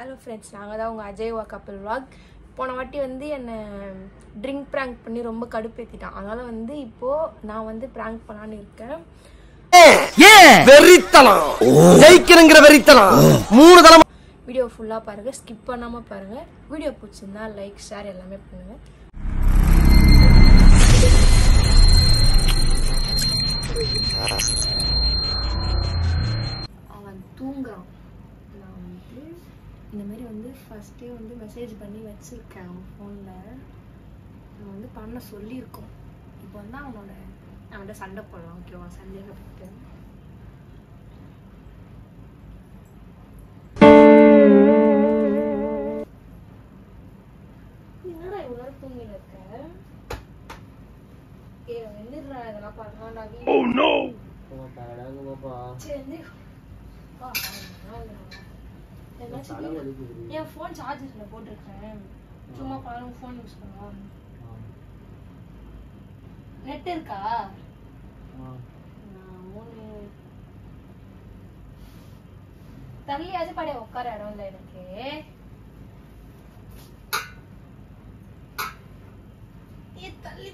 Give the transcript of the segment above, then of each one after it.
Hello friends, நாங்கள் தான் உங்கள் அஜய்வா கப்பல் vlog. போன வாட்டி வந்து என்னை ட்ரிங்க் ப்ராங்க் பண்ணி ரொம்ப கடுப்பேற்றிட்டான். அதனால் வந்து இப்போது நான் வந்து ப்ராங்க் பண்ணான்னு இருக்கேன். வீடியோ ஃபுல்லாக பாருங்கள், ஸ்கிப் பண்ணாமல் பாருங்கள். வீடியோ பிடிச்சிருந்தா லைக் ஷேர் எல்லாமே பண்ணுங்கள். அவன் தூங்குறான். நான் வந்து இந்த மாதிரி வந்து ஃபஸ்ட்டே வந்து மெசேஜ் பண்ணி வச்சுருக்கேன் அவன் ஃபோனில். நம்ம வந்து பண்ண சொல்லியிருக்கோம். இப்போ வந்து அவன்கிட்ட சண்டை போடலாம். ஓகேவா? சந்தேகப்பட்டு என்னடா இவ்வளோ தூங்கிட்டு இருக்க? வந்துடுறா, இதெல்லாம் பண்ணலாம்டா. சரி என் ஃபோன் சார்ஜர்ல போட்டிருக்கேன். சும்மா பாருங்க, ஃபோன் யூஸ் பண்ணலாம். நெட் இருக்கா? தள்ளியாச்சும் படைய உட்கார இடம் இல்லை எனக்கு. தள்ளி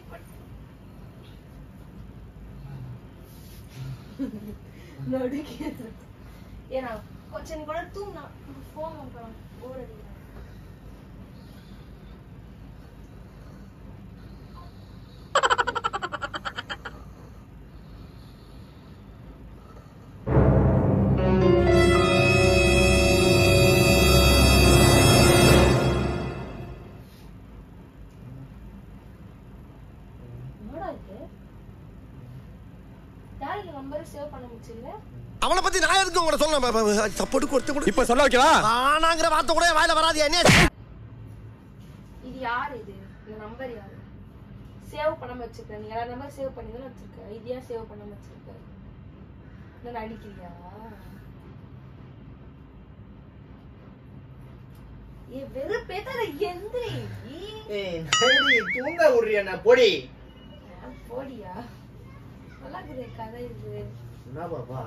ஏன்னா கொஞ்சம் கூட தூங்கினா ஃபோன் பண்ணுறோம். போர் அடிக்கிறேன். நம்பர் சேவ் பண்ண முடியல. அவளை பத்தி நான் எதுக்கு உங்களை சொல்ல சப்போர்ட் கொடுத்து கூட இப்ப சொல்ல வைக்கலாம். ஆனாங்கிற வார்த்தை கூட வாயில வராது. என்ன இது யார்? இது இந்த நம்பர் யாரு? சேவ் பண்ணாம வச்சிருக்க. நீ எல்லா நம்பர் சேவ் பண்ணி தானே வச்சிருக்க. இது ஏன் சேவ் பண்ணாம வச்சிருக்க? நான் அடிக்கிறியா? ஏ வெறுப்பே தர எந்திரி. ஏய் நடி தூங்க விடுறியா? நான் போடி. போடியா? நல்லா இருக்குதே கதை இது. என்ன பாப்பா?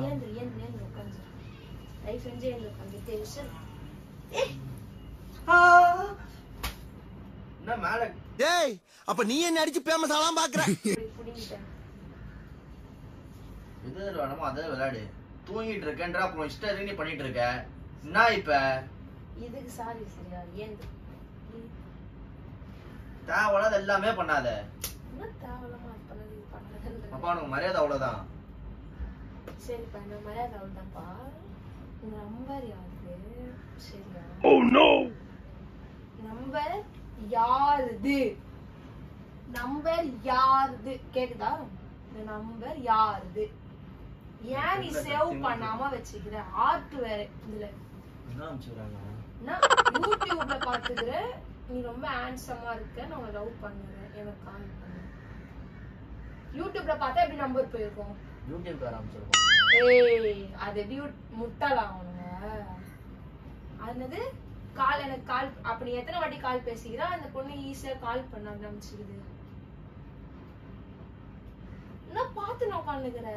ஏந்திரி உட்காந்து. தயவு செஞ்சு ஏந்திரி உட்காந்து. டென்ஷன். என்ன மேல? டேய், அப்ப நீ என்ன அடிச்சு ஃபேமஸ் ஆலாம் பாக்குற? புடிங்கிட்டேன். இது வேணுமோ அதே விளையாடு. தூங்கிட்டு இருக்கேன்றா அப்புறம் இஷ்டம் நீ பண்ணிட்டு இருக்க. என்ன இப்ப? இதுக்கு சாரி சரியா? ஏந்திரி. தேவையில்லாத எல்லாமே பண்ணாத. என்ன தேவையில்லாம பண்ணது பண்ணது? அப்பா உனக்கு மரியாதை அவ்வளவுதான். சரிப்பா, இந்த மரியாதை அவ்வளவுதான்ப்பா. இந்த நம்பர் யாரு? சரியா? Oh no. நம்பர் யாருது? நம்பர் யாருது கேக்குதா? இந்த நம்பர் யாருது? ஏன் நீ சேவ் பண்ணாம வச்சுக்கிற? ஆர்ட் வேற இதுல என்ன அனுப்பிச்சுறாங்க? நான் யூடியூப்ல பாத்துக்கிற. நீ ரொம்ப ஹேண்ட்ஸமா இருக்க, நான் உன்னை லவ் பண்ணுறேன், எனக்கு கால் பண்ணு. யூடியூப்ல பார்த்தா எப்படி நம்பர் போயிருக்கோம்? யூடியூப்ல ஆரம்பிச்சிருக்கோம். ஏய் அது எப்படி முட்டாளா அவனுங்க? அதுனது கால் எனக்கு கால். அப்ப நீ எத்தனை வாட்டி கால் பேசிக்கிறா? அந்த பொண்ணு ஈஸியா கால் பண்ண ஆரம்பிச்சிருது. என்ன பார்த்து நான் உட்காந்துக்கிற?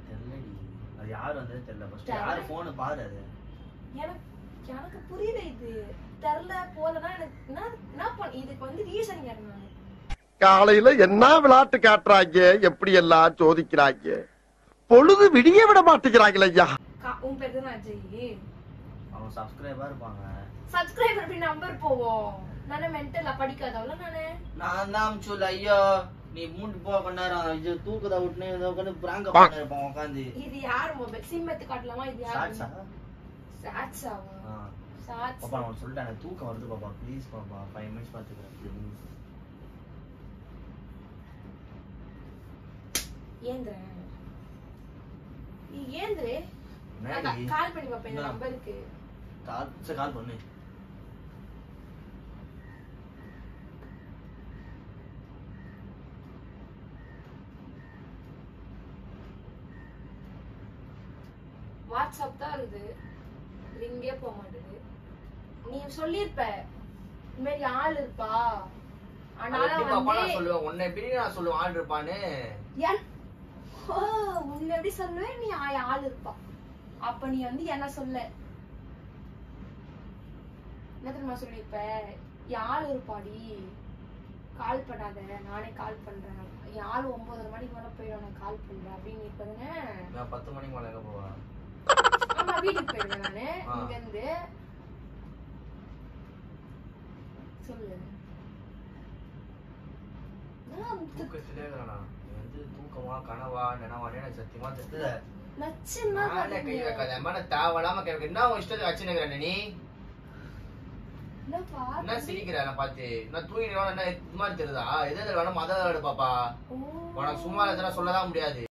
தெரியலடி, அது யாரு வந்தது தெரியல. ஃபர்ஸ்ட் யாரு போன் பாரு. அது எனக்கு புரியல. இது தெரியல போலனா எனக்கு என்ன பண்ண? இதுக்கு வந்து ரீசன் கேட்டேன். காலையில என்ன விளையாட்டு காட்டுறாங்க, எப்படி எல்லாம் சோதிக்கிறாங்க. பொழுது விடிய விட மாட்டேங்கிறாங்களே ஐயா. உன் பேர் தானே அஜய்? அவங்க சப்ஸ்கிரைபர் இருப்பாங்க. சப்ஸ்கிரைபர் எப்படி நம்பர் போவோம்? நானே மென்டலா படிக்காதவள நானே. நான் தான் சொல்ல. ஐயோ நீ மூண்டு போ கொண்டாரம். இது தூக்குதா விட்டுனே ஏதோ உட்காந்து பிராங்க பண்ண இருப்பான் உட்காந்து. இது யார் மொபைல்? சிம் எடுத்து காட்டலாமா? இது யார்? சாட்ஸாவா? சாட்ஸ். பாப்பா நான் சொல்லிட்டேன், எனக்கு தூக்கம் வருது பாப்பா. ப்ளீஸ் பாப்பா 5 மினிட்ஸ் பாத்துக்கிறேன் ப்ளீஸ். ஏந்திரே. நீ ஏந்திரே. நான் கால் பண்ணி பாப்பேன் இந்த நம்பருக்கு. கால் பண்ணு. வாட்ஸ்அப் தான் இருக்குது. ரிங்கே போக மாட்டேது. நீ சொல்லிருப்ப இந்த மாதிரி ஆள் இருப்பா. ஆனால வந்து சொல்லுவேன் உன்னை எப்படி நான் சொல்லுவேன் ஆள் இருப்பான்னு. உன்னை எப்படி சொல்லுவேன்? நீ ஆள் இருப்பா. அப்ப நீ வந்து என்ன சொல்ல? என்ன தெரியுமா சொல்லிருப்ப, யாழ் ஒரு பாடி கால் பண்ணாத, நானே கால் பண்றேன், யாழ் 9:30 மணிக்கு மேல போயிடும், நான் கால் பண்றேன் அப்படின்னு இருப்பதுன்னு. நான் 10 மணிக்கு மேல எங்க போவா? ஆமா, வீட்டுக்கு போயிடுவேன் நானு இங்க இருந்து. சொல்லு. தூக்கத்திலே இருக்கா? நீ வந்து தூக்கமா கனவா நினைவானே எனக்கு சத்தியமா தெரியல. நச்சுன்னா கை வைக்காத. அம்மா நான் தேவையில்லாம கேட்க என்ன உன் இஷ்டத்தை வச்சுன்னு நீ என்ன சிரிக்கிற? நான் பாத்து நான் தூங்கிடுவா என்ன இது மாதிரி தெரியுதா? எது வேணும் மத பாப்பா, உனக்கு சும்மா இதெல்லாம் சொல்லதான் முடியாது.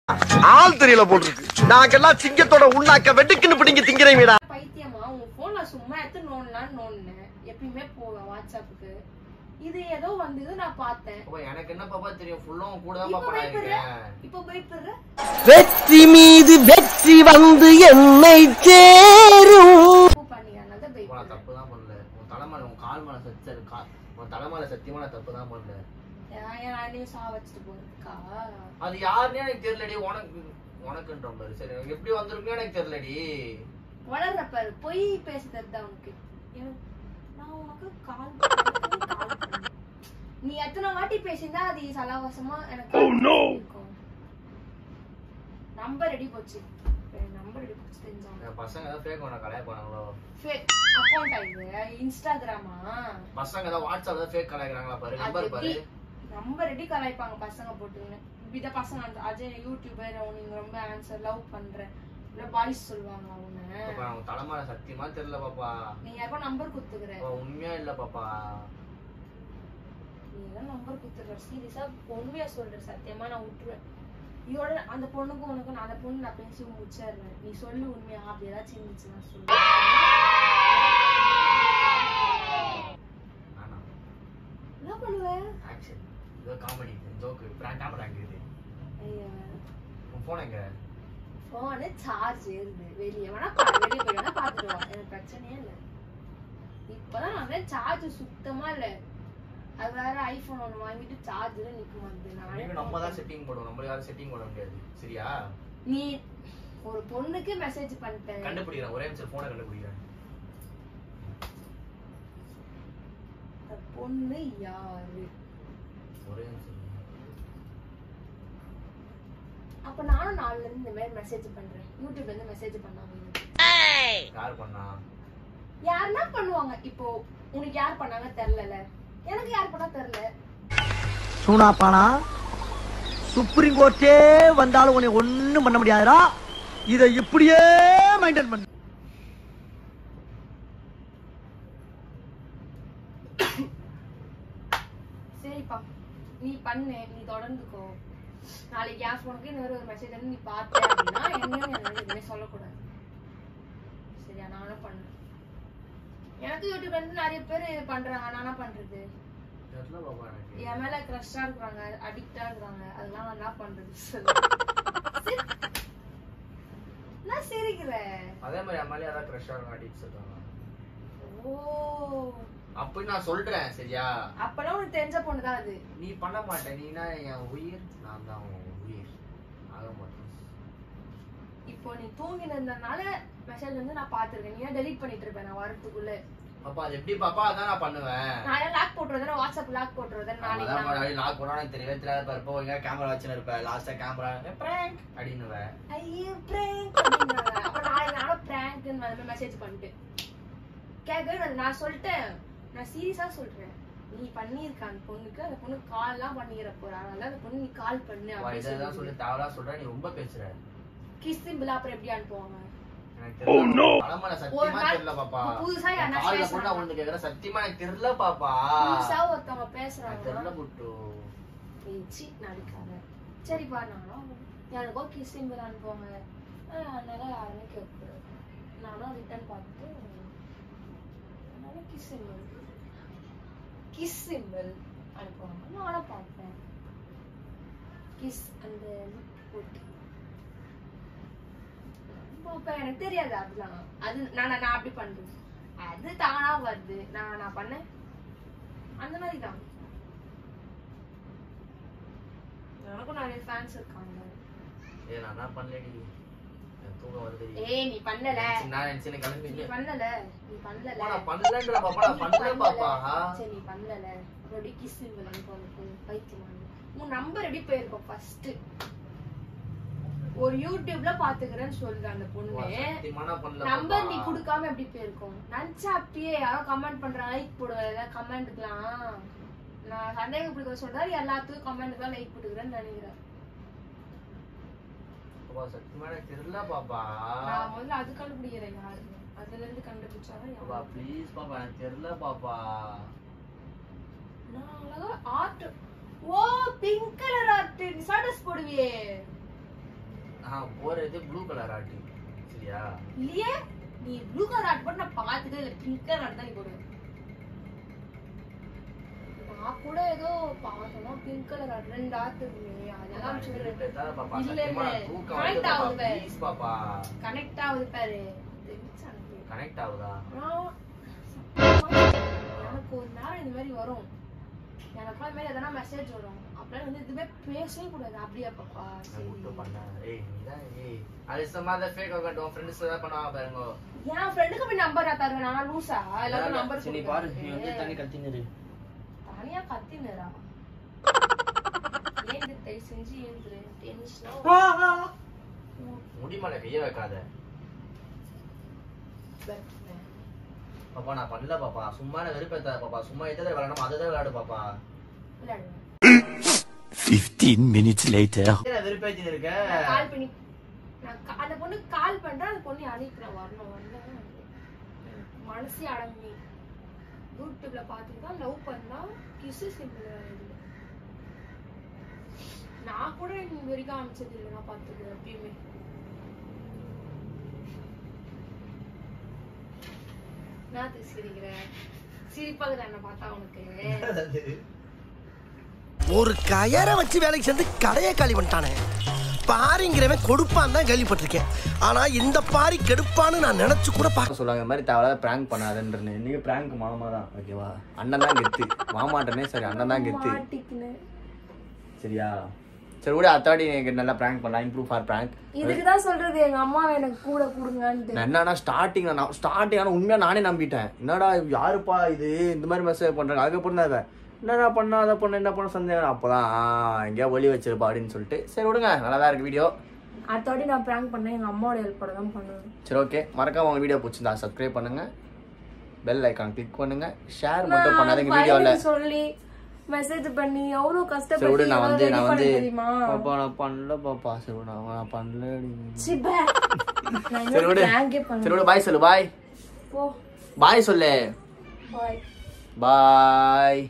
ஆள் தெரியல போட்டுருக்கு. நாங்கெல்லாம் சிங்கத்தோட உண்ணாக்க வெட்டுக்குன்னு பிடிங்க திங்கிறீங்கடா. பைத்தியமா உன் போன் நான் சும்மா எடுத்து நோண்டலான்னு நோண்டினேன். எப்பயுமே போவேன் வாட்ஸ்அப்புக்கு. இது ஏதோ வந்தது நான் பார்த்தேன். எனக்கு என்ன பாப்பா தெரியும், ஃபுல்லும் கூட தான் பாப்பா நான் இருக்கேன். இப்போ பயப்படுற? வெற்றி மீது வெற்றி வந்து என்னை சேரும். பண்ணியானத பயப்படுற. நான் தப்பு தான் பண்ணல. உன் தலைமையில உன் கால் மேல சச்ச உன் தலைமையில சத்தியமா நான் தப்பு தான் பண்ணல. யாரையும் சா வச்சுட்டு போறதுக்கா? அது யாருன்னே எனக்கு தெரியலடி. உனக்குன்ற பாரு. சரி எப்படி வந்திருக்குன்னு எனக்கு தெரியலடி. வளர்ற பாரு, பொய் பேச தெரியுதா உனக்கு? நான் உனக்கு கால் நீ எத்தனை வாட்டி பேசினா அது சலவாசமா எனக்கு இருக்கும். நம்பர் ரெடி போச்சு. நம்பர் ரெடி போச்சு தெரிஞ்சாங்க. பசங்க ஏதாவது ஃபேக் பண்ண கலாய் பண்ணாங்களோ? ஃபேக் அக்கவுண்ட் ஆயிடுது. இன்ஸ்டாகிராமா? பசங்க ஏதாவது வாட்ஸ்அப்ல ஃபேக் கலாய்க்கறாங்களா பாரு. நம்பர் பாரு. நம்பர் ரெடி கலாய்ப்பாங்க பசங்க போட்டுன்னு. இத பசங்க அஜய் யூடியூபர் நீங்க ரொம்ப ஆன்சர் லவ் பண்றேன் இல்ல பாய்ஸ் சொல்வாங்க அவங்க. பாப்பா அவங்க தலைமையில சத்தியமா தெரியல பாப்பா. நீ யாரோ நம்பர் குடுத்துக்கற. உண்மையா இல்ல பாப்பா. நீ தான் நம்பர் குடுத்துற. சீரியஸா உண்மையா சொல்ற. சத்தியமா நான் விட்டுருவேன். இதோட அந்த பொண்ணுக்கு உனக்கு அந்த பொண்ணு நான் பேசி முடிச்சிடுறேன். நீ சொல்லு உண்மையா. அப்படி ஏதாச்சும் இருந்துச்சு நான் சொல்லுவேன். என்ன பண்ணுவேன்? ஆக்சன் இது காமெடி ஜோக் பிராங்கா பண்றாங்க. ஐயா உன் போன் எங்க? போனு சார்ஜ் ஏறுது. வெளியே வேணா வெளியே போய் வேணா பாத்துட்டு வா. எனக்கு பிரச்சனையே இல்லை. இப்பதான் நான் சார்ஜ் சுத்தமா இல்ல. அது வேற ஐபோன் ஒண்ணு வாங்கிட்டு சார்ஜ்ல நிக்க மாட்டேன். நம்ம தான் செட்டிங் போடுவோம். நம்ம யாரும் செட்டிங் போட முடியாது. சரியா? நீ ஒரு பொண்ணுக்கு மெசேஜ் பண்ணிட்ட. கண்டுபிடிக்கிறேன். ஒரே நிமிஷம் போனை கண்டுபிடிக்கிறேன். பொண்ணு யாரு? ஒரே நிமிஷம். அப்ப நானும் நாள்ல இருந்து இந்த மாதிரி மெசேஜ் பண்றேன். யூடியூப்ல இருந்து மெசேஜ் பண்ணாங்க. யார் பண்ணா? யாருன்னா பண்ணுவாங்க. இப்போ உனக்கு யார் பண்ணாங்க தெரியல. எனக்கு யார் பண்ணா தெரியல. சூனா பானா சுப்ரீம் கோர்ட்டே வந்தாலும் உன்னை ஒண்ணும் பண்ண முடியாதுடா. இத இப்படியே மெயின்டைன் பண்ணு. சரிப்பா நீ பண்ணு. நீ தொடர்ந்துக்கோ. நாளைக்கு என் போனுக்கு இந்த மாதிரி ஒரு மெசேஜ் வந்து நீ பார்த்த அப்படின்னா என்னையும் எதுவுமே சொல்லக்கூடாது. சரியா? நானும் பண்ணேன். எனக்கு யூடியூப்ல இருந்து நிறைய பேர் பண்றாங்க. நானா பண்றது? என் மேல கிரஷா இருக்காங்க, அடிக்டா இருக்காங்க. அதெல்லாம் நான் என்ன பண்றது சொல்லு. நான் சிரிக்கிறேன். அதே மாதிரி என் மேல யாராவது கிரஷா இருக்காங்க, அடிக்ட் இருக்காங்க. ஓ அப்படி நான் சொல்றேன். சரியா? அப்பெல்லாம் உனக்கு தெரிஞ்ச பொண்ணுதான் அது. நீ பண்ண மாட்டேன். நீனா என் உயிர், நான் தான் உயிர். ஆக மாட்டேன். இப்போ நீ தூங்கினதுனால மெசேஜ் வந்து நான் பாத்துருக்கேன். நீ டெலீட் பண்ணிட்டு இருப்பேன் நான் வரதுக்குள்ள. அப்பா அது எப்படி பாப்பா? அதான் நான் பண்ணுவேன். நான் லாக் போட்டுறேன். வாட்ஸ்அப் லாக் போட்டுறேன். நாளைக்கு லாக் போனா எனக்கு தெரியவே தெரியாது. பாருப்போ எங்க கேமரா வச்சுன்னு இருப்பேன். லாஸ்டா கேமரா பிராங்க் அப்படின்னுவேன். ஐயோ பிராங்க் அப்படிங்கறாங்க. அப்ப நானும் பிராங்க்னு வந்து மெசேஜ் பண்ணிட்டு கேக்குறேன். நான் சொல்லிட்டேன். நான் சீரியஸா சொல்றேன். நீ பண்ணிருக்க அந்த பொண்ணுக்கு. அந்த பொண்ணு கால் எல்லாம் பண்ணிக்கிற போறா. அதனால அந்த பொண்ணு நீ கால் பண்ணு இதெல்லாம் சொல்லி தவறா சொல்ற. நீ ரொம்ப பேசுற. கிஸ் சிம்பிள் அப்புறம் எப்படி அனுப்புவாங்க? புதுசா எனக்கு தெரியல பாப்பா. ஒருத்தவங்க பேசுறாங்க. சரிப்பா நானும் எனக்கோ கிஸ் சிம்பிள் அனுப்புவாங்க. அதனால யாருமே கேட்கக்கூடாது. நானும் ரிட்டர்ன் பார்த்துட்டு கிஸ் சிம்பிள் அனுப்புவாங்க. நானும் பார்ப்பேன். கிஸ் அந்த எனக்கு தெரியாது. அதெல்லாம் அது நான் அப்படி பண்றது. அது தானா வருது. நான் பண்ணேன் அந்த மாதிரிதான். எனக்கும் நிறைய ஃபேன்ஸ் இருக்காங்க. நான் பண்ணலடி. தூக்கம் வருது. ஏய் நீ பண்ணல. நான் நினைச்சேன் கிளம்பி. நீ பண்ணல. நான் பண்ணலன்ற பாப்பா, நான் பண்ணல பாப்பா. சரி நீ பண்ணல. ரெடி கிஸ் பண்ணு பைத்தியமா. உன் நம்பர் ரெடி போயிருக்கும் ஃபர்ஸ்ட். ஒரு யூடியூப்ல பாத்துக்கறேன்னு சொல்ற அந்த பொண்ணு. நம்பர் நீ குடுக்காம எப்படி போயிருக்கும்? நினைச்சா அப்படியே யாரோ கமெண்ட் பண்றாங்க லைக் போடுவல கமெண்ட்க்குலாம். நான் சந்தேகப்படுற சொல்றாரு எல்லாத்துக்கும் கமெண்ட்க்குலாம் லைக் போட்டுக்கறேன்னு நினைக்கிறேன். பாப்பா சத்தியமா தெரியல பாப்பா. நான் முதல்ல அது கண்டுபிடிக்கிறேன் யாரு. அதுல இருந்து கண்டுபிடிச்சாதான் பாப்பா ப்ளீஸ் பாப்பா எனக்கு தெரியல பாப்பா. நான் அழகா ஆர்ட். ஓ பிங்க் கலர் ஆர்ட் நீ ஸ்டேட்டஸ் போடுவியே. போறது ப்ளூ கலர் ஆர்ட். சரியா? இல்லையே நீ ப்ளூ கலர் ஆர்ட் போட்டு நான் பார்த்ததே இல்ல. பிங்க் கலர் ஆர்ட் தான் நீ போடுவ. நான் கூட ஏதோ பார்த்தோம் பிங்க் கலர் ஆர்ட் ரெண்டு ஆர்ட் இருக்கு. அதெல்லாம் சொல்றேன் பாப்பா. இல்ல இல்ல கனெக்ட் ஆகுது பாரு. ப்ளீஸ் பாப்பா. கனெக்ட் ஆகுது பாரு. கனெக்ட் ஆகுதா? எனக்கு ஒரு நேரம் இந்த மாதிரி வரும். எனக்கு அந்த மாதிரி எதனா மெசேஜ் வரும். அப்படியே வந்து இதுவே பேசவே கூடாது. அப்படியே பாப்பா சரி பண்ண. ஏய் நீதான் ஏய் அலிசமா த ஃபேக் அக்கவுண்ட் உன் ஃப்ரெண்ட்ஸ் தான் பண்ணுவாங்க பாருங்க. என் ஃப்ரெண்டுக்கு போய் நம்பர் தருவேன். நான் லூசா எல்லாரும் நம்பர் சரி பாரு நீ வந்து தனி கத்தினரு. தனியா கத்தினரா? ஏன் தை செஞ்சு ஏந்துரு டென்ஷனா முடிமல கைய வைக்காத. பாப்பா நான் பண்ணல பாப்பா. சும்மா நான் வெறுப்பேத்தாத பாப்பா. சும்மா எதை விளையாடணும் அதை விளையாடு பாப்பா. 15 minutes later. நான் வெறுப்பேத்தி இருக்கேன். கால் பண்ணி நான் அந்த பொண்ணுக்கு கால் பண்றேன். அந்த பொண்ணு அழைக்கிறேன் வரணும். வந்து மனசே அடங்கி யூடியூப்ல பாத்துட்டு தான் லவ் பண்ணா கிஸ் சிம்பிள். நான் கூட இந்த வரைக்கும் அனுப்பிச்சது இல்லை. நான் பாத்துக்கிறேன் எப்பயுமே. நான் சிரிக்கிறேன். சிரிப்பாக என்ன பார்த்தா உனக்கு ஒரு கயரை வச்சு வேலைக்கு சேர்ந்து கடையை காலி பண்ணிட்டானே. பாரிங்கிறவன் கொடுப்பான்னு தான் கேள்விப்பட்டிருக்கேன். ஆனா இந்த பாரி கெடுப்பான்னு நான் நினைச்சு கூட பார்க்க சொல்லுவாங்க. இந்த மாதிரி தேவையில்லாத பிராங்க் பண்ணாதன்றேன். இன்னைக்கு பிராங்க் மாமா தான். ஓகேவா? அண்ணன் தான் கெத்து. மாமாட்டனே சரி அண்ணன் தான் கெத்து. சரியா? சரி விட அத்தாடி எனக்கு நல்லா பிராங்க் பண்ணலாம். Improve for prank. இதுக்கு தான் சொல்றது எங்க அம்மா எனக்கு கூட கொடுங்கன்னு. என்னன்னா ஸ்டார்டிங் ஆனா உண்மையா நானே நம்பிட்டேன். என்னடா யாருப்பா இது இந்த மாதிரி மெசேஜ் பண்றாங்க. அதுக்கப்புறம் தான் என்னடா பண்ணா அதை பண்ண என்ன பண்ண சந்தேகம். அப்போதான் எங்கேயா ஒளி வச்சிருப்பா அப்படின்னு சொல்லிட்டு சரி விடுங்க. நல்லா தான் இருக்கு வீடியோ. அடுத்தவாட்டி நான் பிராங்க் பண்ணேன் எங்க அம்மாவோட ஹெல்ப்போட தான் பண்ணுவேன். சரி ஓகே. மறக்காம உங்க வீடியோ பிடிச்சிருந்தா சப்ஸ்கிரைப் பண்ணுங்க. பெல் ஐகான் கிளிக் பண்ணுங்க. ஷேர் மட்டும் பண்ணாதீங்க வீடியோல. சொல்லி மெசேஜ் பண்ணி எவ்வளவு கஷ்டப்பட்டு சரி விடு. நான் வந்து பாப்பா நான் பண்ணல பாப்பா. சரி விடு நான் பண்ணல. சரி விடு. சரி விடு. பாய் சொல்லு. பாய். போ. பாய் சொல்லு. பாய். பாய்.